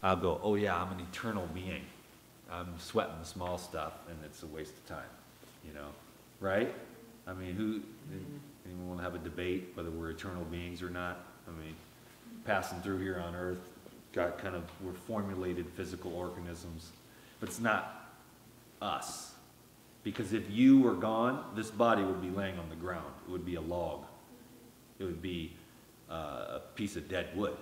I'll go, oh yeah, I'm an eternal being. I'm sweating the small stuff, and it's a waste of time, you know, right? I mean, anyone want to have a debate whether we're eternal beings or not? I mean, passing through here on Earth, we're formulated physical organisms, but it's not us. Because if you were gone, this body would be laying on the ground. It would be a log. It would be a piece of dead wood.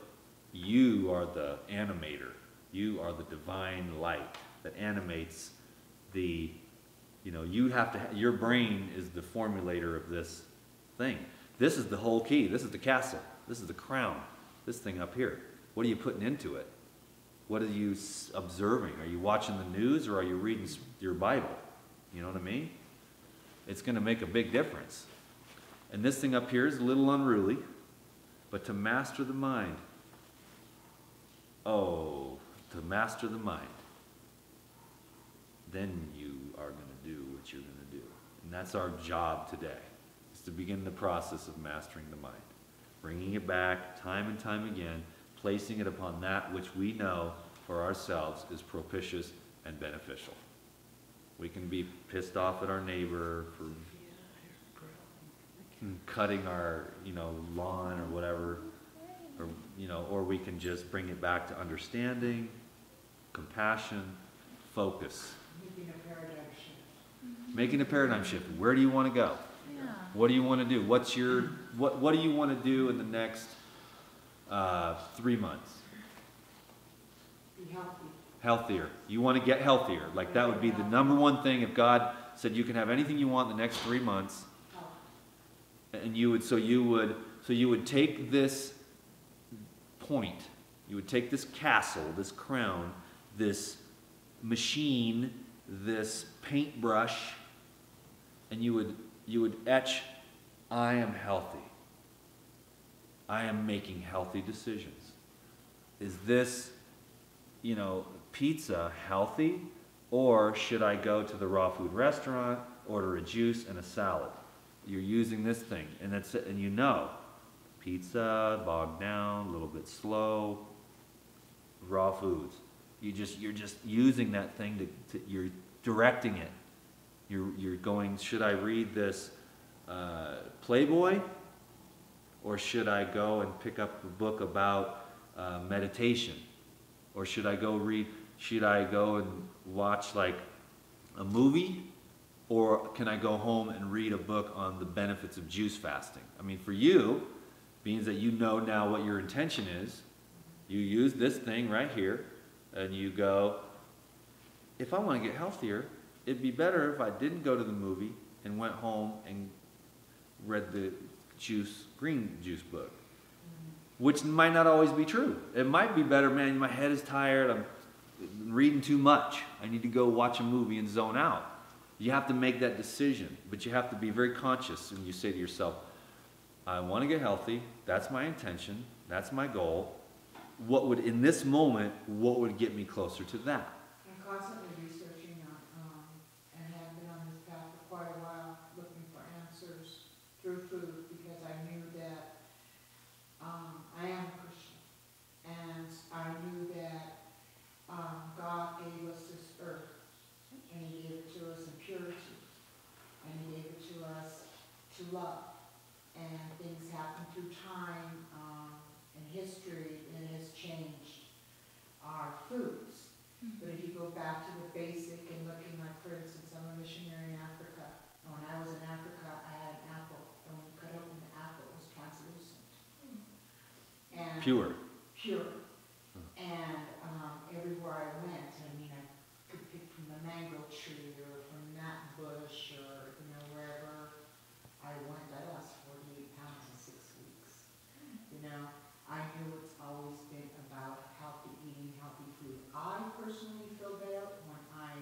You are the animator. You are the divine light that animates the, your brain is the formulator of this thing. This is the whole key. This is the castle. This is the crown. This thing up here. What are you putting into it? What are you observing? Are you watching the news, or are you reading your Bible? You know what I mean? It's going to make a big difference. And this thing up here is a little unruly, but to master the mind. Oh, to master the mind. Then you are going to do what you're going to do. And that's our job today, is to begin the process of mastering the mind. Bringing it back time and time again, placing it upon that which we know for ourselves is propitious and beneficial. We can be pissed off at our neighbor for cutting our, lawn or whatever, or we can just bring it back to understanding, compassion, focus. Making a paradigm shift. Making a paradigm shift. Where do you want to go? Yeah. What do you want to do? What do you want to do in the next 3 months? Be healthy. Healthier. You want to get healthier. Like that would be the number one thing. If God said you can have anything you want in the next 3 months, and you would take this point, you would take this castle, this crown, this machine, this paintbrush, and you would etch, I am healthy. I am making healthy decisions. Is this, pizza healthy? Or should I go to the raw food restaurant, order a juice and a salad? You're using this thing, and pizza, bogged down, a little bit slow, raw foods. You're just using that thing you're directing it. You're going, should I read this Playboy? Or should I go and pick up a book about meditation? Or should I go and watch like a movie? Or can I go home and read a book on the benefits of juice fasting? I mean, for you, means that you know now what your intention is. You use this thing right here, and you go, if I want to get healthier, it'd be better if I didn't go to the movie and went home and read the green juice book. Which might not always be true. It might be better, man, my head is tired, I'm reading too much. I need to go watch a movie and zone out. You have to make that decision, but you have to be very conscious when you say to yourself, I want to get healthy, that's my intention, that's my goal. In this moment, what would get me closer to that? I'm constantly researching and have been on this path for quite a while, looking for answers through food, because I knew that I am a Christian, and I knew that God gave us this earth, and He gave it to us in purity, and He gave it to us to love. And things happen through time and history, and it has changed our foods. But if you go back to the basic and looking, like, for instance, I'm a missionary in Africa. When I was in Africa, I had an apple, and when you cut open the apple, it was translucent. And Pure. And everywhere I went, I could pick from the mango tree or from that bush or, wherever I went. I lost 48 pounds in 6 weeks. I knew it's always been about healthy eating, healthy food. I personally feel better when I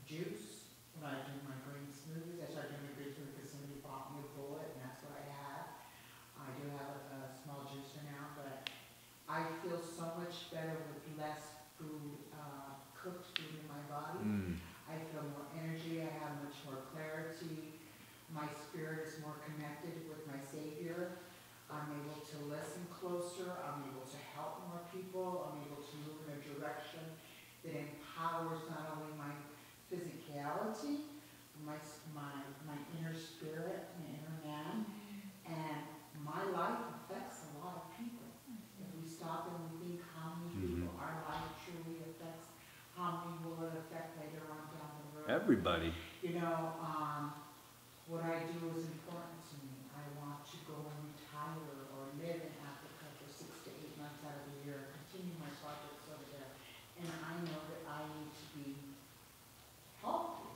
juice, when I do my green smoothies. I started doing my green smoothies because somebody bought me a bullet, and that's what I have. I do have a small juicer now, but I feel so much better with less food, cooked food in my body. I feel more energy, I have much more clarity. My spirit is more connected with my Savior. I'm able to listen closer. I'm able to help more people. I'm able to move in a that empowers not only my physicality, my inner spirit, my inner man, and my life affects a lot of people. If we stop and we think how many people our life truly affects, how many will it affect later on down the road? Everybody. You know, what I do is important to me. I want to go and retire or live in Africa for 6 to 8 months out of the year, continue my projects over there. And I know that I need to be healthy.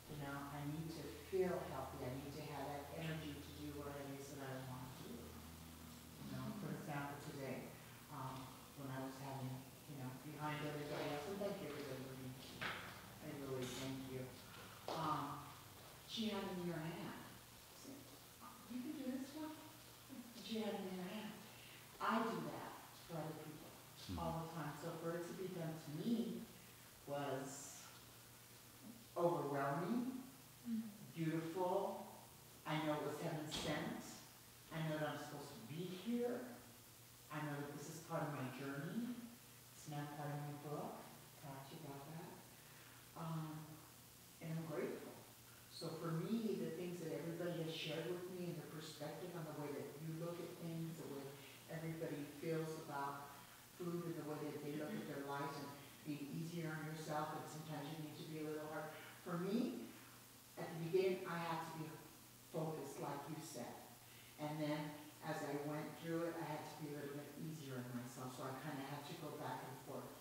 You know, I need to feel healthy. I need to have that energy to do what it is that I want to do. You know, for example, today, when I was having, you know, behind everybody else, and thank you everybody for being here. I really thank you. She had it in her hand. I said, you can do this one? And she had it in her hand. I do that for other people all the time. So for it to be done to me was overwhelming, beautiful. I know it was heaven sent. I know that I'm supposed to be here. I know that this is part of my journey. It's now part of my book. Talk to you about that. And I'm grateful. So for me, the things that everybody has shared with me and the perspective on the way that you look at things, the way everybody feels about food and the way that they look at their lives and being easier on yourself, and sometimes you need to be a little hard. For me, at the beginning, I had to be focused, like you said. And then as I went through it, I had to be a little bit easier on myself, so I kind of had to go back and forth.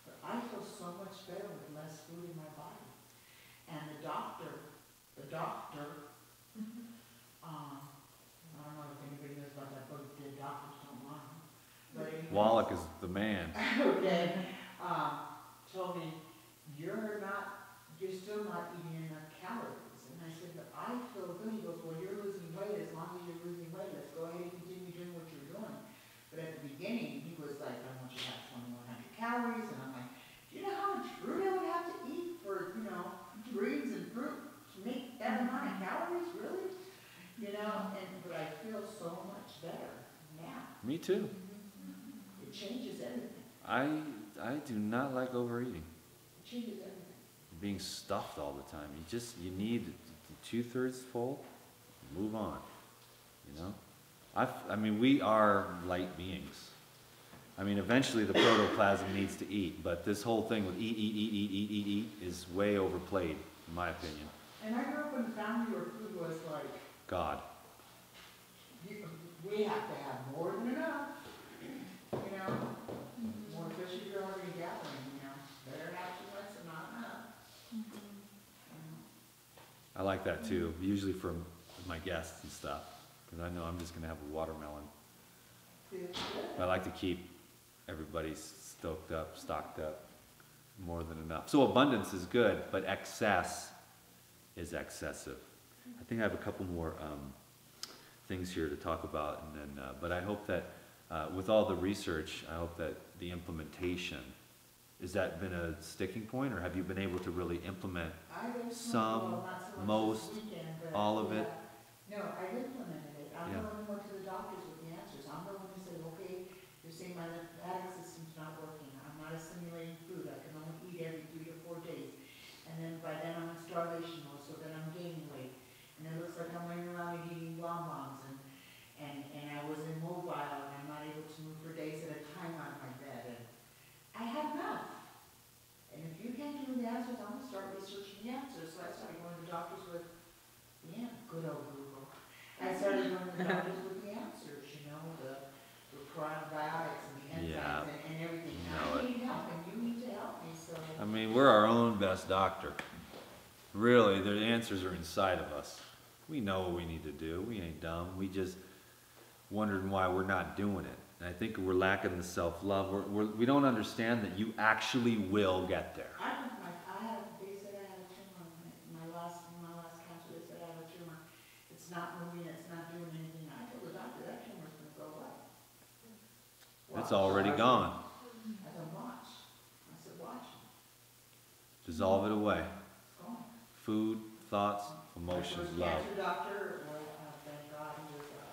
But I feel so much better with less food in my body. And the doctor, I don't know if anybody knows about that book, The Doctors Don't Lie. But anyways, Wallach is the man. okay, told me, you're still not eating enough calories. And I said, but I feel good. He goes, well, you're losing weight. As long as you're losing weight, let's go ahead and continue doing what you're doing. But at the beginning, he was like, I want you to have 2,100 calories. And I'm like, do you know how much fruit I would have to eat for, you know, greens and fruit to make that amount of calories? Really? You know, but I feel so much better now. Me too. It changes everything. I do not like overeating. It changes everything. Being stuffed all the time. You need 2/3 full, move on, you know? I mean, we are light beings. I mean, eventually the protoplasm needs to eat, but this whole thing with eat is way overplayed, in my opinion. And I grew up in a family where food was like, God. we have to have more than enough, you know? More, especially if you're already gathering, you know? Better have too much than not enough. I like that too, usually from my guests and stuff, because I know I'm just gonna have a watermelon. I like to keep everybody stocked up, more than enough. So abundance is good, but excess is excessive. I think I have a couple more things here to talk about, and then, but I hope that with all the research, I hope that the implementation, has that been a sticking point, or have you been able to really implement some, most, all of it? No, I implemented it. I'm Yeah. the one who went to the doctors with the answers. I'm the one who said, okay, you're saying my lymphatic system's not working. I'm not assimilating food. I can only eat every 3 to 4 days. And then by then I'm in starvation mode, so then I'm gaining weight. And it looks like I'm running around and eating bonbons, and I was immobile, and I'm not able to move for days at a time on my bed. And I had enough. And if you can't give me the answers, I'm going to start researching the answers. So I started going to doctors with, good old Google. I started going to doctors with the answers, you know, the probiotics and the enzymes and everything. I need help, and you need to help me, so. I mean, we're our own best doctor. Really, the answers are inside of us. We know what we need to do. We ain't dumb. We just wondering why we're not doing it. And I think we're lacking the self-love. We don't understand that you actually will get there. They said I had a tumor. My last cancer, they said I had a tumor. It's not moving, it's not doing anything. I told the doctor that tumor's going to go away. It's already gone. I said, watch. I said, watch. Dissolve it away. It's gone. Food, thoughts, emotions, My love. first cancer doctor, well, thank God, he was a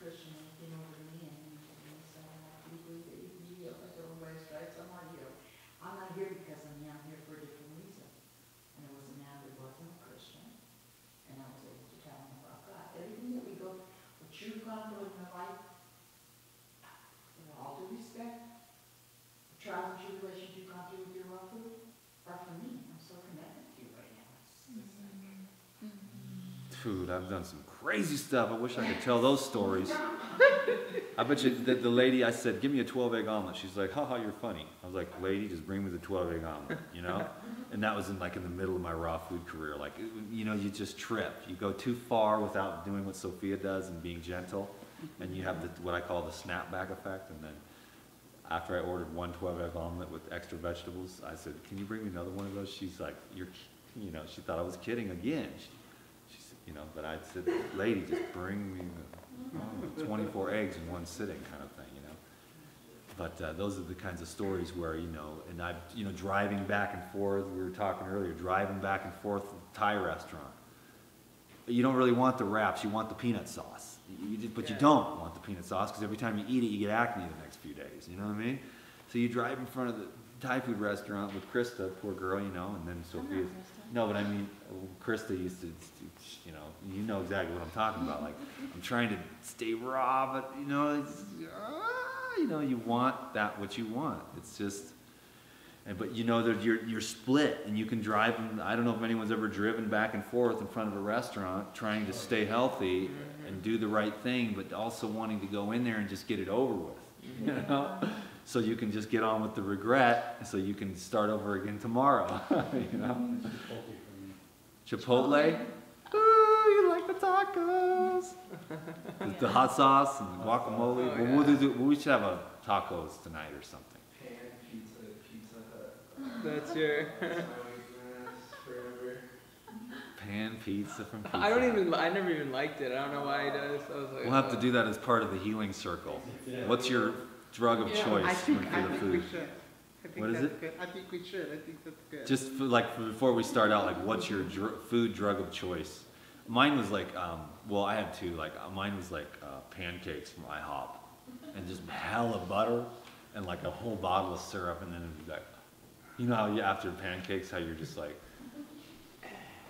Christian, and he came over to me and he said, do you believe that you can heal? I said, well, by stripes I'm not healed. food. I've done some crazy stuff. I wish I could tell those stories. I bet you the lady, I said, give me a 12-egg omelet. She's like, haha, you're funny. I was like, lady, just bring me the 12-egg omelet, you know? And that was in the middle of my raw food career. Like, you know, you just trip. You go too far without doing what Sophia does and being gentle. And you have what I call the snapback effect. And then after I ordered one 12-egg omelet with extra vegetables, I said, can you bring me another one of those? She's like, you know, she thought I was kidding again. She said, you know, but I said, lady, just bring me the 24 eggs in one sitting kind of thing, you know. But those are the kinds of stories where, you know, and I've, you know, driving back and forth, we were talking earlier, driving back and forth to the Thai restaurant. You don't really want the wraps, you want the peanut sauce. But you don't want the peanut sauce because every time you eat it, you get acne the next few days, you know what I mean? So you drive in front of the Thai food restaurant with Krista, poor girl, you know, and then Sophia. No, but I mean, Krista used to, you know exactly what I'm talking about. Like, I'm trying to stay raw, but you know, you want that what you want. It's just, but you know that you're split, and you can drive. I don't know if anyone's ever driven back and forth in front of a restaurant, trying to stay healthy and do the right thing, but also wanting to go in there and just get it over with. You know. So you can just get on with the regret, so you can start over again tomorrow. You know? Chipotle? Ooh, you like the tacos? The hot sauce and the guacamole. Oh, yeah. We should have a tacos tonight or something. Pan pizza, Pizza Hut. That's your. That's my weakness forever. Pan pizza from Pizza I don't Hut. even. I never even liked it. I don't know why he does. I was like, We'll have to do that as part of the healing circle. What's your drug of choice I think, for the food? we should. I think What is that's it? Good. I think we should. I think that's good. Just for, before we start out, what's your food drug of choice? Mine was well, I had two. Mine was pancakes from IHOP, and just hella butter, and a whole bottle of syrup, and then it'd be you know how after pancakes, how you're just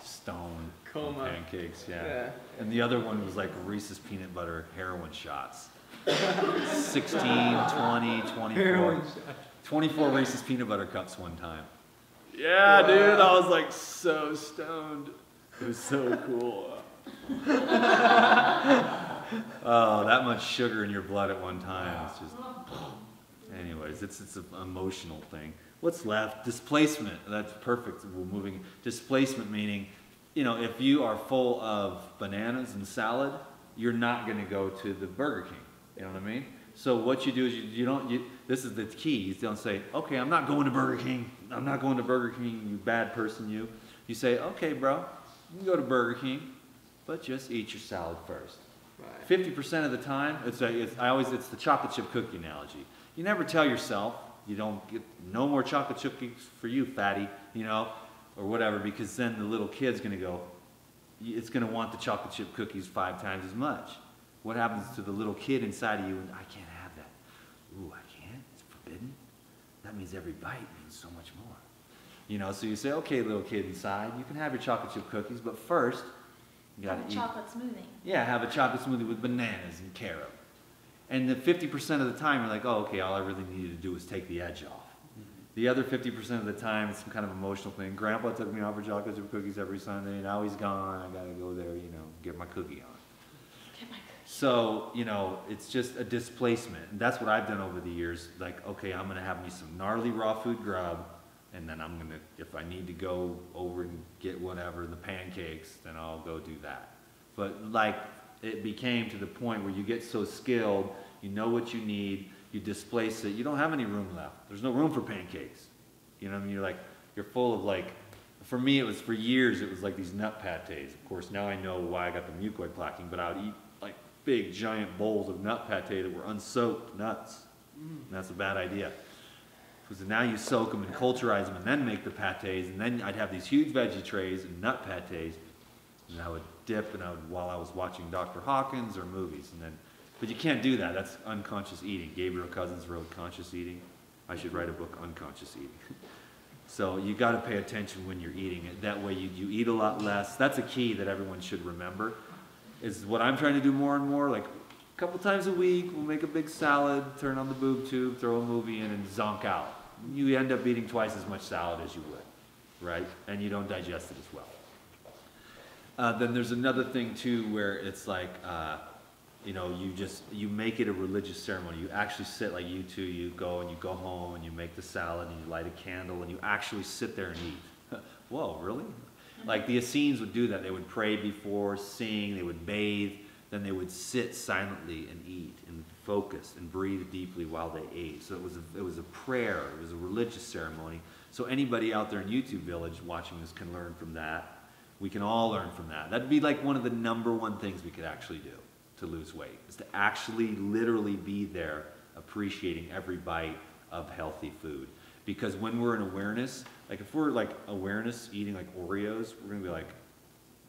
stoned from Coma. pancakes, yeah. Yeah. And the other one was Reese's peanut butter heroin shots. 16, 20, 24. 24 Reese's peanut butter cups one time. Yeah, Wow. dude, I was so stoned. It was so cool. Oh, that much sugar in your blood at one time. It's just, anyways, it's an emotional thing. What's left? Displacement. That's perfect. We're moving. Displacement meaning, you know, if you are full of bananas and salad, you're not going to go to the Burger King. You know what I mean? So what you do is you don't, this is the key. You don't say, okay, I'm not going to Burger King. I'm not going to Burger King, you bad person, you. You say, okay, bro, you can go to Burger King, but just eat your salad first. Right. 50% of the time, it's the chocolate chip cookie analogy. You never tell yourself, you don't get no more chocolate chip cookies for you, fatty, you know, or whatever, because then the little kid's going to go, it's going to want the chocolate chip cookies 5 times as much. What happens to the little kid inside of you? And I can't have that. Ooh, I can't? It's forbidden? That means every bite means so much more. You know, so you say, okay, little kid inside, you can have your chocolate chip cookies, but first, you gotta Have a eat. chocolate smoothie. Yeah, have a chocolate smoothie with bananas and carob. And the 50% of the time, you're like, oh, okay, all I really needed to do was take the edge off. The other 50% of the time, it's some kind of emotional thing. Grandpa took me out for chocolate chip cookies every Sunday, and now he's gone. I gotta go there, you know, get my cookie on. Get my So, you know, it's just a displacement. And that's what I've done over the years. Okay, I'm going to have me some gnarly raw food grub, and then I'm going to, if I need to go over and get whatever, the pancakes, then I'll go do that. But it became to the point where you get so skilled, you know what you need, you displace it, you don't have any room left. There's no room for pancakes. You know what I mean? You're full of for me, it was for years, it was these nut patés. Of course, now I know why I got the mucoid plaquing, but I would eat big giant bowls of nut pate that were unsoaked nuts. And that's a bad idea. Because now you soak them and culturize them and then make the patés, and then I'd have these huge veggie trays and nut patés, and I would dip while I was watching Dr. Hawkins or movies. But you can't do that. That's unconscious eating. Gabriel Cousens wrote Conscious Eating. I should write a book, Unconscious Eating. So you got to pay attention when you're eating it. That way you eat a lot less. That's a key that everyone should remember. Is what I'm trying to do more and more. A couple times a week, we'll make a big salad, turn on the boob tube, throw a movie in, and zonk out. You end up eating twice as much salad as you would, right? And you don't digest it as well. Then there's another thing too where it's like, you know, you make it a religious ceremony. You actually sit like you two, you go home and you make the salad and you light a candle and you actually sit there and eat. Whoa, really? Like the Essenes would do that. They would pray before, sing, they would bathe, then they would sit silently and eat and focus and breathe deeply while they ate. So it was a prayer, it was a religious ceremony. So anybody out there in YouTube Village watching this can learn from that. We can all learn from that. That'd be like one of the #1 things we could actually do to lose weight, is to actually literally be there appreciating every bite of healthy food. Because when we're in awareness, like if we're like awareness eating like Oreos, we're gonna be like,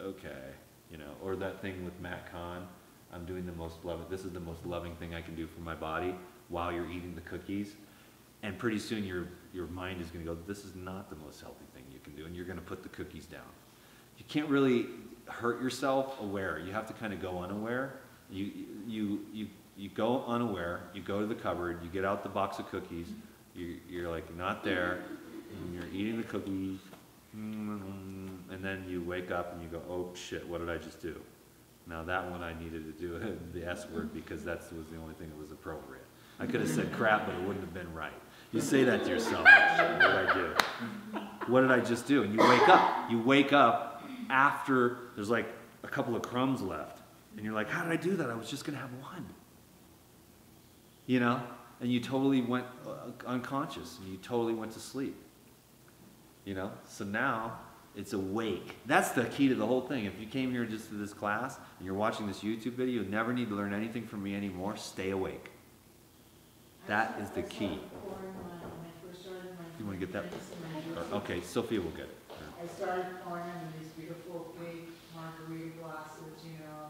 okay, you know, or that thing with Matt Kahn, I'm doing the most loving, this is the most loving thing I can do for my body while you're eating the cookies. And pretty soon your mind is gonna go, this is not the most healthy thing you can do, and you're gonna put the cookies down. You can't really hurt yourself aware. You have to kind of go unaware. You go unaware, you go to the cupboard, you get out the box of cookies, you're like not there, and you're eating the cookies, and then you wake up and you go, oh shit, what did I just do? Now that one I needed to do the S word because that was the only thing that was appropriate. I could have said crap, but it wouldn't have been right. You say that to yourself, what did I do? What did I just do? And you wake up. You wake up after there's like a couple of crumbs left. And you're like, how did I do that? I was just going to have one. You know? And you totally went unconscious. And you totally went to sleep. You know? So now it's awake. That's the key to the whole thing. If you came here just to this class and you're watching this YouTube video, you never need to learn anything from me anymore. Stay awake. That is the key. You want to get that? Okay, Sophia will get it. I started pouring them in these beautiful big margarita glasses, you know,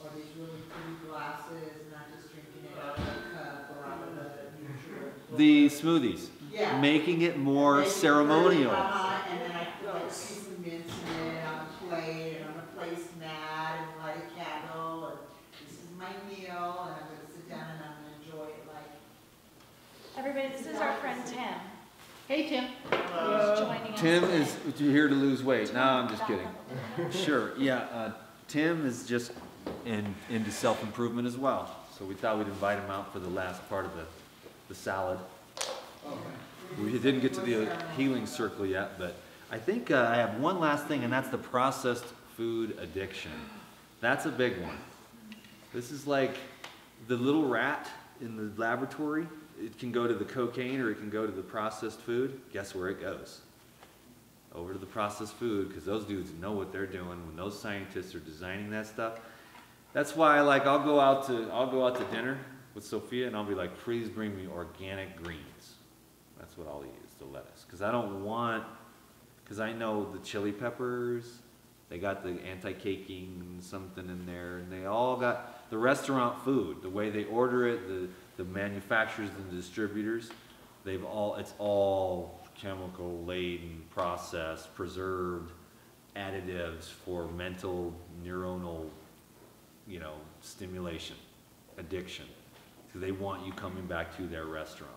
or these really pretty glasses, not just drinking it out of a cup or out of the usual. The smoothies. Yeah. Making it more Making it ceremonial. pretty, and then I put like a piece of mint in it on a plate, and on a placemat, and light a candle, and this is my meal, and I'm gonna sit down and I'm gonna enjoy it like. Everybody, this is our friend Tim. Hey, Tim. He's joining us. Tim is here to lose weight. No, I'm just kidding. Sure, yeah. Tim is just into self-improvement as well. So we thought we'd invite him out for the last part of the salad. We didn't get to the healing circle yet, but I think I have one last thing, and that's the processed food addiction. That's a big one. This is like the little rat in the laboratory. It can go to the cocaine or it can go to the processed food. Guess where it goes? Over to the processed food, because those dudes know what they're doing when those scientists are designing that stuff. That's why, like, I'll go out to dinner with Sophia and I'll be like, please bring me organic greens. That's what I'll use, the lettuce, because I know the chili peppers, they got the anti-caking something in there, and they all got the restaurant food, the way they order it, the manufacturers and the distributors, it's all chemical laden, processed, preserved additives for mental, neuronal, you know, stimulation, addiction. So they want you coming back to their restaurant.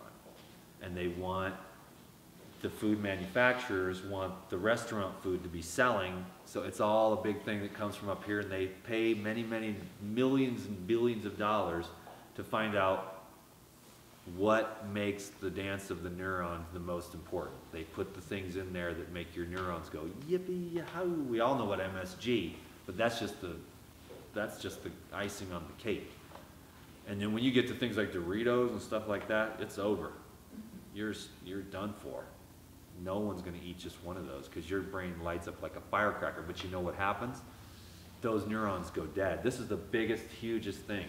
And the food manufacturers want the restaurant food to be selling, so it's all a big thing that comes from up here, and they pay many, many millions and billions of dollars to find out what makes the dance of the neurons the most important. They put the things in there that make your neurons go yippee yahoo. We all know what MSG, but that's just the icing on the cake. And then when you get to things like Doritos and stuff like that, it's over. You're done for. No one's going to eat just one of those because your brain lights up like a firecracker. But you know what happens? Those neurons go dead. This is the biggest, hugest thing.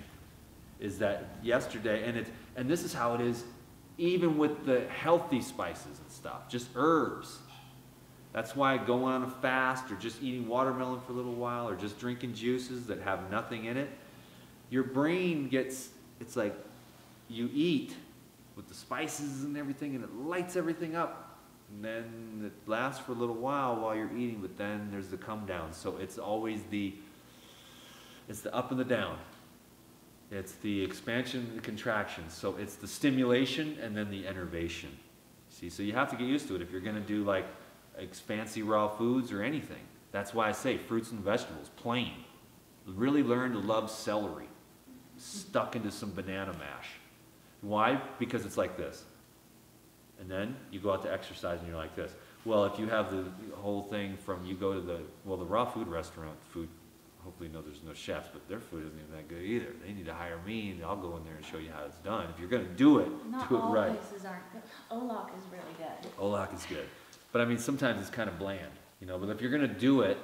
Is that yesterday, and this is how it is, even with the healthy spices and stuff, just herbs. That's why going on a fast, or just eating watermelon for a little while, or just drinking juices that have nothing in it, your brain it's like you eat with the spices and everything, and it lights everything up. And then it lasts for a little while you're eating, but then there's the come down. So it's always it's the up and the down. It's the expansion and the contraction. So it's the stimulation and then the enervation. See, so you have to get used to it if you're going to do like fancy raw foods or anything. That's why I say fruits and vegetables, plain. Really learn to love celery, stuck into some banana mash. Why? Because it's like this. And then you go out to exercise and you're like this. Well, if you have the whole thing from, you go to the raw food restaurant, hopefully there's no chefs, but their food isn't even that good either. They need to hire me and I'll go in there and show you how it's done. If you're gonna do it, Not do it all right. places aren't good. Olak is really good. Olak is good. But I mean, sometimes it's kind of bland, but if you're gonna do it,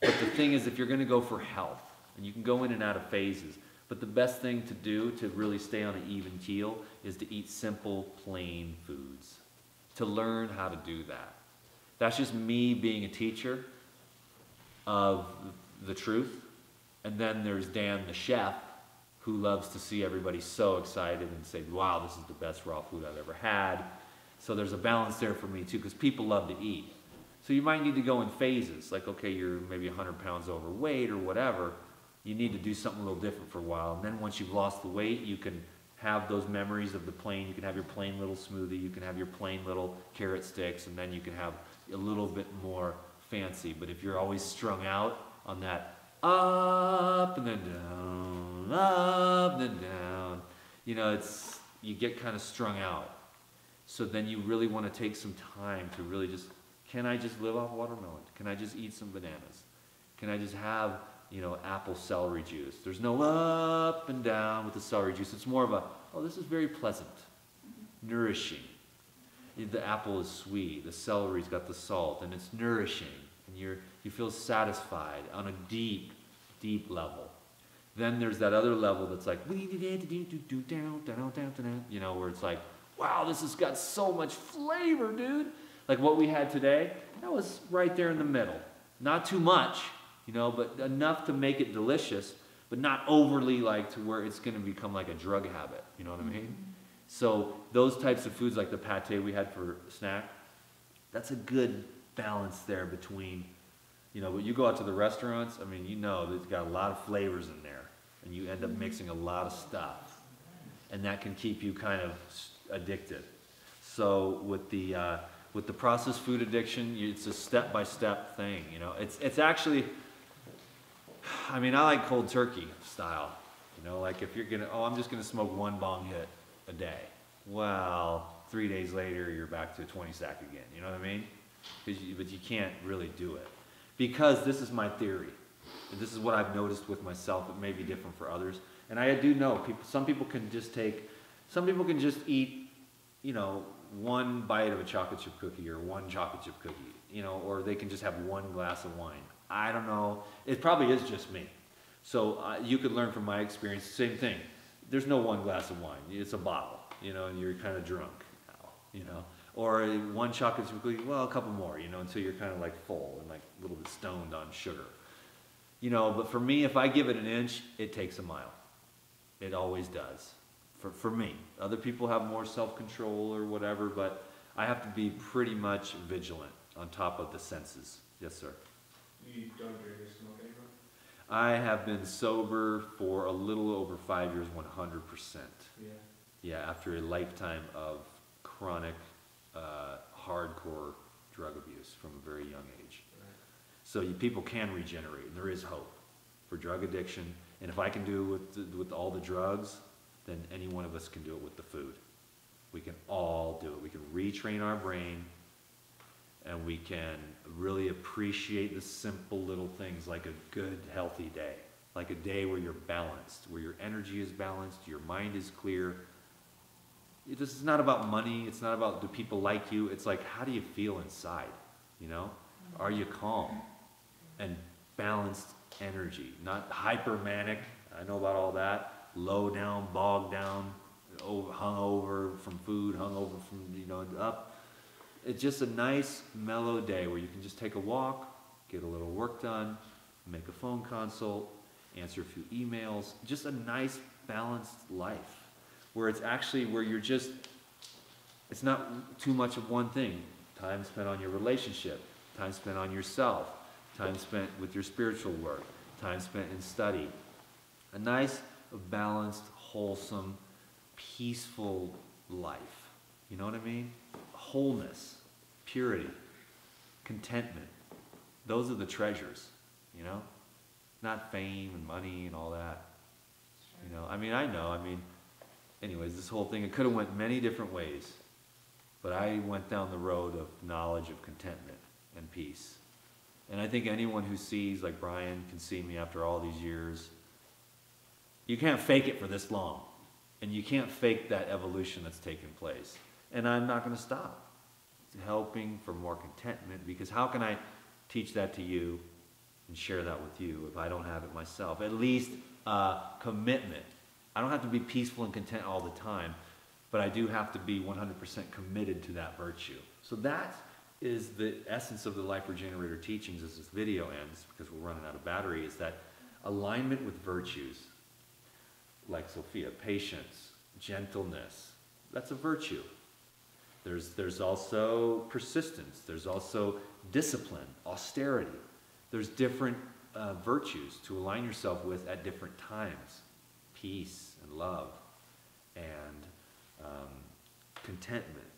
but the thing is, if you're gonna go for health, and you can go in and out of phases, but the best thing to do to really stay on an even keel is to eat simple, plain foods. To learn how to do that. That's just me being a teacher of the truth. And then there's Dan the chef, who loves to see everybody so excited and say, wow, this is the best raw food I've ever had. So there's a balance there for me too, because people love to eat. So you might need to go in phases, like, okay, you're maybe 100 pounds overweight or whatever. You need to do something a little different for a while. And then once you've lost the weight, you can have those memories of the plain. You can have your plain little smoothie. You can have your plain little carrot sticks. And then you can have a little bit more fancy. But if you're always strung out on that up and then down, up and then down, you get kind of strung out. So then you really want to take some time to really just, can I just live off watermelon? Can I just eat some bananas? Can I just have, apple celery juice? There's no up and down with the celery juice. It's more of a, oh, this is very pleasant, nourishing. The apple is sweet, the celery's got the salt, and it's nourishing, and you feel satisfied on a deep, deep level. Then there's that other level that's like, where it's like, wow, this has got so much flavor, dude. Like what we had today, that was right there in the middle. Not too much, but enough to make it delicious, but not overly like to where it's going to become like a drug habit. You know what I mean? So those types of foods like the pate we had for snack, that's a good balance there between, when you go out to the restaurants, I mean, they've got a lot of flavors in there, and you end up mixing a lot of stuff, and that can keep you kind of addicted. So with the processed food addiction, it's a step-by-step thing, It's actually, I mean, I like cold turkey style, like if you're I'm just gonna smoke one bong hit a day. Well, 3 days later, you're back to a 20 sack again, you know what I mean? But you can't really do it. Because this is my theory. And this is what I've noticed with myself. It may be different for others. And I do know, some people can just eat, one bite of a chocolate chip cookie or one chocolate chip cookie, or they can just have one glass of wine. I don't know. It probably is just me. So you could learn from my experience, same thing. There's no one glass of wine. It's a bottle, and you're kind of drunk now, Or one chocolate chip cookie, well, a couple more, until you're kind of like full and like a little bit stoned on sugar. But for me, if I give it an inch, it takes a mile. It always does. For me. Other people have more self-control or whatever, but I have to be pretty much vigilant on top of the senses. Yes, sir. You don't drink or smoke anymore? I have been sober for a little over 5 years, 100%. Yeah. Yeah, after a lifetime of chronic, hardcore drug abuse from a very young age. Right. So people can regenerate, and there is hope for drug addiction. And if I can do it with all the drugs, then any one of us can do it with the food. We can all do it. We can retrain our brain, and we can really appreciate the simple little things like a good, healthy day. Like a day where you're balanced, where your energy is balanced, your mind is clear. This is not about money. It's not about do people like you. It's like, how do you feel inside? Are you calm and balanced energy? Not hyper manic. I know about all that. Low down, bogged down, hung over from food, hung over from, up. It's just a nice, mellow day where you can just take a walk, get a little work done, make a phone consult, answer a few emails. Just a nice, balanced life where it's actually where you're just, it's not too much of one thing. Time spent on your relationship, time spent on yourself, time spent with your spiritual work, time spent in study. A nice, balanced, wholesome, peaceful life. You know what I mean? Wholeness, purity, contentment. those are the treasures, you know? Not fame and money and all that. You know, I mean, anyways, this whole thing, it could have went many different ways. But I went down the road of knowledge of contentment and peace. And I think anyone who sees, like Brian can see me after all these years, you can't fake it for this long. And you can't fake that evolution that's taken place. And I'm not going to stop helping for more contentment, because how can I teach that to you and share that with you if I don't have it myself? At least commitment. I don't have to be peaceful and content all the time, but I do have to be 100% committed to that virtue. So that is the essence of the Life Regenerator teachings as this video ends, because we're running out of battery, is that alignment with virtues, like Sophia, patience, gentleness, that's a virtue. There's also persistence. There's also discipline, austerity. There's different virtues to align yourself with at different times. Peace and love and contentment,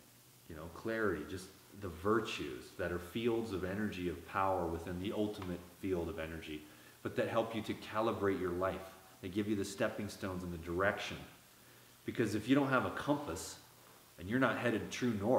you know, clarity, just the virtues that are fields of energy, of power within the ultimate field of energy, but that help you to calibrate your life. They give you the stepping stones and the direction. Because if you don't have a compass and you're not headed true north,